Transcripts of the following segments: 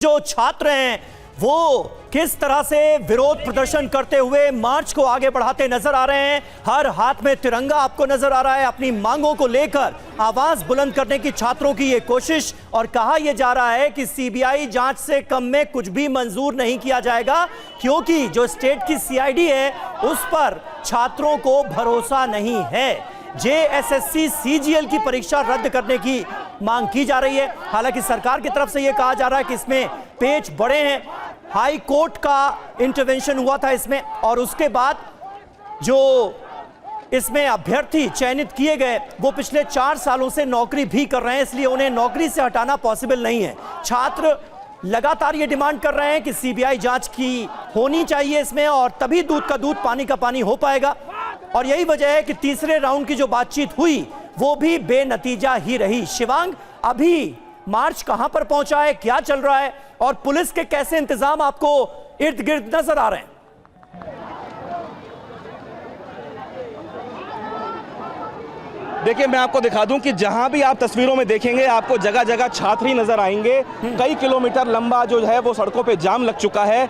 जो छात्र हैं वो किस तरह से विरोध प्रदर्शन करते हुए मार्च को आगे बढ़ाते नजर आ रहे हैं। हर हाथ में तिरंगा आपको नजर आ रहा है। अपनी मांगों को लेकर आवाज बुलंद करने की छात्रों की ये कोशिश, और कहा यह जा रहा है कि सीबीआई जांच से कम में कुछ भी मंजूर नहीं किया जाएगा, क्योंकि जो स्टेट की सीआईडी है उस पर छात्रों को भरोसा नहीं है। जेएसएससी सीजीएल की परीक्षा रद्द करने की मांग की जा रही है। हालांकि सरकार की तरफ से यह कहा जा रहा है कि इसमें पेच बड़े हैं। हाई कोर्ट का इंटरवेंशन हुआ था इसमें, और उसके बाद जो इसमें अभ्यर्थी चयनित किए गए वो पिछले 4 सालों से नौकरी भी कर रहे हैं, इसलिए उन्हें नौकरी से हटाना पॉसिबल नहीं है। छात्र लगातार ये डिमांड कर रहे हैं कि सीबीआई जांच की होनी चाहिए इसमें, और तभी दूध का दूध पानी का पानी हो पाएगा। और यही वजह है कि तीसरे राउंड की जो बातचीत हुई वो भी बेनतीजा ही रही। शिवांग, अभी मार्च कहां पर पहुंचा है, क्या चल रहा है, और पुलिस के कैसे इंतजाम आपको इर्द गिर्द नजर आ रहे हैं? देखिए, मैं आपको दिखा दूं कि जहां भी आप तस्वीरों में देखेंगे आपको जगह जगह छात्र ही नजर आएंगे। कई किलोमीटर लंबा जो है वो सड़कों पे जाम लग चुका है।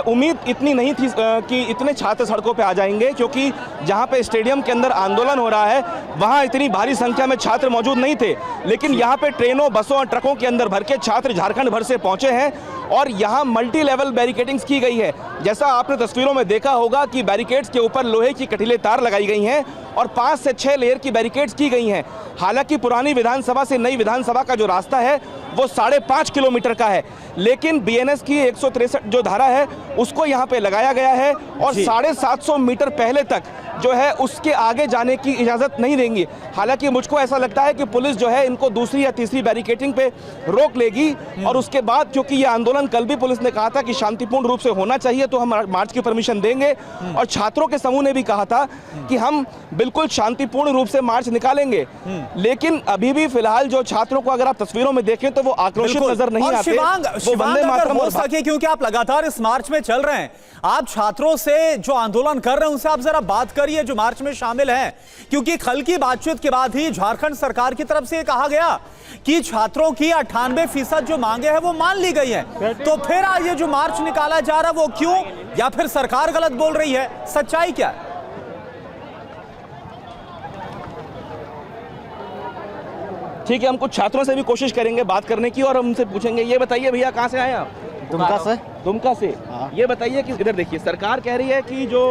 उम्मीद इतनी नहीं थी कि इतने छात्र सड़कों पे आ जाएंगे, क्योंकि जहां पे स्टेडियम के अंदर आंदोलन हो रहा है वहां इतनी भारी संख्या में छात्र मौजूद नहीं थे। लेकिन यहां पे ट्रेनों, बसों और ट्रकों के अंदर भर के छात्र झारखंड भर से पहुंचे हैं, और यहाँ मल्टी लेवल बैरिकेडिंग्स की गई है। जैसा आपने तस्वीरों में देखा होगा कि बैरिकेड्स के ऊपर लोहे की कटीले तार लगाई गई हैं और 5 से 6 लेयर की बैरिकेड्स की गई हैं। हालांकि पुरानी विधानसभा से नई विधानसभा का जो रास्ता है वो 5.5 किलोमीटर का है, लेकिन बीएनएस की 163 जो धारा है उसको यहाँ पे लगाया गया है, और 750 मीटर पहले तक जो है उसके आगे जाने की इजाज़त नहीं देंगी। हालांकि मुझको ऐसा लगता है कि पुलिस जो है इनको दूसरी या तीसरी बैरिकेडिंग पे रोक लेगी, और उसके बाद, क्योंकि ये आंदोलन कल भी पुलिस ने कहा था कि शांतिपूर्ण रूप से होना चाहिए तो हम मार्च की परमिशन देंगे, और छात्रों के समूह ने भी कहा था कि हम बिल्कुल शांतिपूर्ण रूप से मार्च निकालेंगे। लेकिन अभी भी फिलहाल जो छात्रों को अगर आप तस्वीरों में देखें तो वो आक्रोशित नजर नहीं आते। शिवांग, हो सके, क्योंकि आप लगातार इस मार्च में चल रहे हैं, आप छात्रों से जो आंदोलन कर रहे हैं उनसे आप जरा बात करिए जो मार्च में शामिल हैं, क्योंकि कल की बातचीत के बाद ही झारखंड सरकार की तरफ से कहा गया कि छात्रों की 98% जो मांगे हैं वो मान ली गई हैं। तो फिर आज ये जो मार्च निकाला जा रहा है वो क्यों, या फिर सरकार गलत बोल रही है, सच्चाई क्या है? ठीक है, हम कुछ छात्रों से भी कोशिश करेंगे बात करने की, और हम उनसे पूछेंगे। ये बताइए भैया, कहाँ से आए आप? दुमका से। दुमका से। हाँ। ये बताइए कि इधर देखिए, सरकार कह रही है कि जो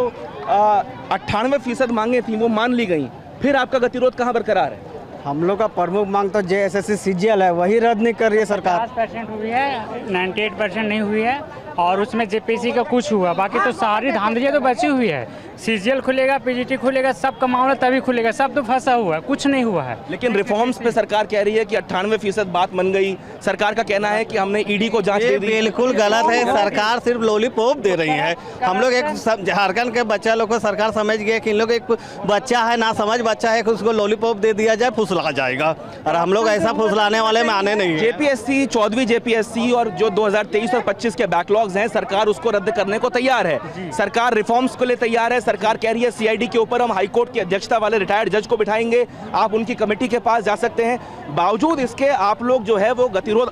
98% मांगे थी वो मान ली गई, फिर आपका गतिरोध कहाँ बरकरार है? हम लोग का प्रमुख मांग तो जेएसएससी सीजीएल है, वही रद्द नहीं कर रही है सरकार। 50% हुई है, 98% नहीं हुई है, और उसमें जेपीसी का कुछ हुआ, बाकी तो सारी धांधलियाँ तो बची हुई है। सीजीएल खुलेगा, पीजीटी खुलेगा, सब का मामला तभी खुलेगा, सब तो फंसा हुआ है, कुछ नहीं हुआ है। लेकिन रिफॉर्म्स पे सरकार कह रही है कि 98% बात मन गई। सरकार का कहना है कि हमने ईडी को जांच दे दी। बिल्कुल गलत है, सरकार सिर्फ लॉलीपॉप दे रही है। हम लोग एक झारखंड के बच्चा लोग को सरकार समझ गए कि इन लोग एक बच्चा है, ना समझ बच्चा है, उसको लॉलीपॉप दे दिया जाए, फुसला जाएगा, और हम लोग ऐसा फुसलाने वाले में आने नहीं है। जेपीएससी, 14वीं जेपीएससी और जो 2023 और 25 के बैकलॉग्स हैं, सरकार उसको रद्द करने को तैयार है। सरकार रिफॉर्म्स के लिए तैयार है। सरकार कह रही है सीआईडी के ऊपर हम हाईकोर्ट की अध्यक्षता वाले रिटायर्ड जज को बिठाएंगे, आप उनकी कमेटी के पास जा सकते हैं। बावजूद इसके आप लोग जो है वो गतिरोध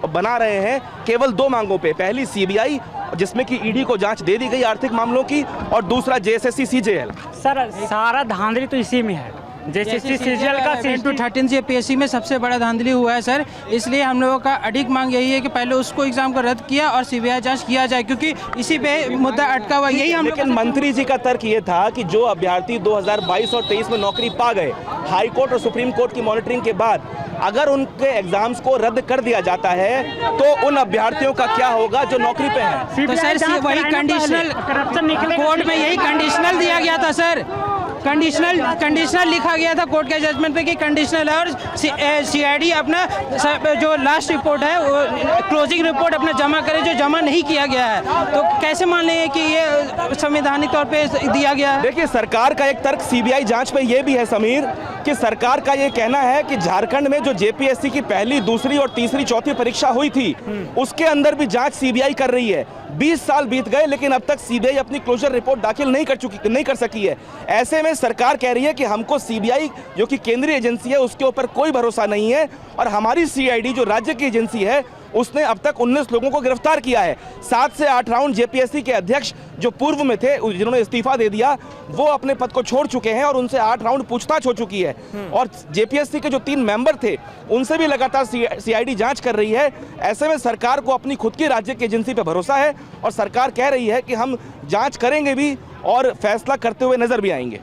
बना रहे हैं केवल 2 मांगों पे। पहली सीबीआई, जिसमें कि ईडी को जांच दे दी गई आर्थिक मामलों की, और दूसरा जेएसएससी सीजीएल। सर, सारा धांधली तो इसी में है। जेएसएससी सीजीएल का 13 जेपीएससी में सबसे बड़ा धांधली हुआ है सर, इसलिए हम लोगों का अडिग मांग यही है कि पहले उसको एग्जाम को रद्द किया और सीबीआई जांच किया जाए, क्योंकि इसी पे मुद्दा अटका हुआ। यही हम। लेकिन मंत्री जी का तर्क ये था कि जो अभ्यर्थी 2022 और 23 में नौकरी पा गए, हाई कोर्ट और सुप्रीम कोर्ट की मॉनिटरिंग के बाद अगर उनके एग्जाम्स को रद्द कर दिया जाता है तो उन अभ्यर्थियों का क्या होगा जो नौकरी पे हैं? तो सर वही कंडीशनल, कोर्ट में यही कंडीशनल दिया गया था सर, कंडीशनल लिखा गया था कोर्ट के जजमेंट पे कि कंडीशनल है, और सीआईडी अपना जो लास्ट रिपोर्ट है वो क्लोजिंग रिपोर्ट अपना जमा करे, जो जमा नहीं किया गया है, तो कैसे मान लेंगे कि ये संवैधानिक तौर पे दिया गया है? देखिए, सरकार का एक तर्क सीबीआई जांच में ये भी है समीर, कि सरकार का ये कहना है कि झारखंड में जो जेपीएससी की पहली, दूसरी और तीसरी, चौथी परीक्षा हुई थी उसके अंदर भी जांच सीबीआई कर रही है। 20 साल बीत गए लेकिन अब तक सीबीआई अपनी क्लोजर रिपोर्ट दाखिल नहीं कर सकी है। ऐसे में सरकार कह रही है कि हमको सीबीआई जो कि केंद्रीय एजेंसी है उसके ऊपर कोई भरोसा नहीं है, और हमारी सीआईडी जो राज्य की एजेंसी है उसने अब तक 19 लोगों को गिरफ्तार किया है। 7 से 8 राउंड जेपीएससी के अध्यक्ष जो पूर्व में थे, जिन्होंने इस्तीफा दे दिया, वो अपने पद को छोड़ चुके हैं और उनसे 8 राउंड पूछताछ हो चुकी है। और जेपीएससी के जो 3 मेंबर थे उनसे भी लगातार सीआईडी जांच कर रही है। ऐसे में सरकार को अपनी खुद की राज्य की एजेंसी पर भरोसा है और सरकार कह रही है कि हम जांच करेंगे भी और फैसला करते हुए नजर भी आएंगे।